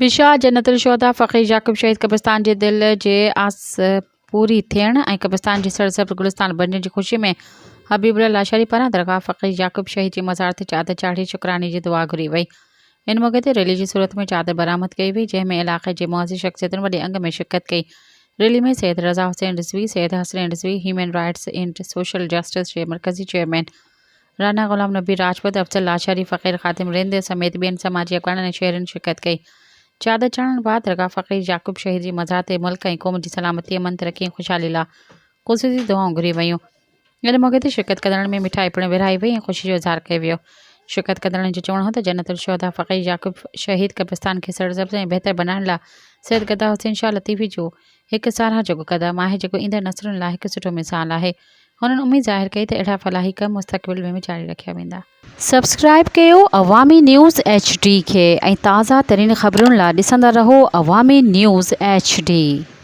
विशाल जन्नतुल शुहदा फ़क़ीर याक़ूब शहीद कब्रिस्तान जे दिल जे आस पूरी थियण ऐं कब्रिस्तान जी सरसब्ज़ गुलिस्तान बणजण जी ख़ुशी में हबीबुल्लाह लाशारी पारां दरगाह फ़क़ीर याक़ूब शहीद जे मज़ार ते चादर चाढ़ी शुक्राने जी दुआ घुरी वई। इन मौक़े ते रैली जी सूरत में चादर बरामद कई वई, जंहिं में इलाक़े जे मुअज़्ज़िज़ शख़्सियतुनि वॾे अंग में शिरकत कई। रैली में Syed Raza Hussain Rizvi, Syed Hasnain Rizvi, human rights and social justice जे मरकज़ी चेयरमैन राना ग़ुलाम नबी राजपूत, अफ़ज़ल लाशारी, फ़क़ीर ख़ातिम रिंद समेत ॿियनि समाजी अॻवाननि ऐं शहरियुनि शिरकत कई। चादर चढ़ण बाद दरगाह फ़क़ीर याक़ूब शहीद जी मज़ार ते मुल्क ऐं क़ौम जी सलामती, अमन, तरक्की ऐं ख़ुशहाली लाइ ख़ुसूसी दुआऊं घुरी वयूं। इन मौक़े ते शिरकत कंदड़नि में मिठाई पिणु विरहाई वई ऐं ख़ुशी जो इज़हार कयो वियो। शिरकत कंदड़नि जो चवणु हो त जन्नतुल शुहदा फ़क़ीर याक़ूब शहीद कब्रिस्तान खे सरसब्ज़ ऐं बहितर बनाइण लाइ सैयद गद्दार हुसैन शाह लतीफ़ी जो हिकु साराह जोॻो क़दम आहे, जेको ईंदड़ नसलुनि लाइ हिकु सुठो मिसाल आहे। हुननि उमेद ज़ाहिर कई त अहिड़ा फलाही कम मुस्तक़बिल में जारी रखिया वेंदा। सब्सक्राइब कयो अवामी न्यूज़ HD खे ऐं ताज़ा तरीन ख़बरुनि लाइ ॾिसंदा रहो अवामी न्यूज़ HD।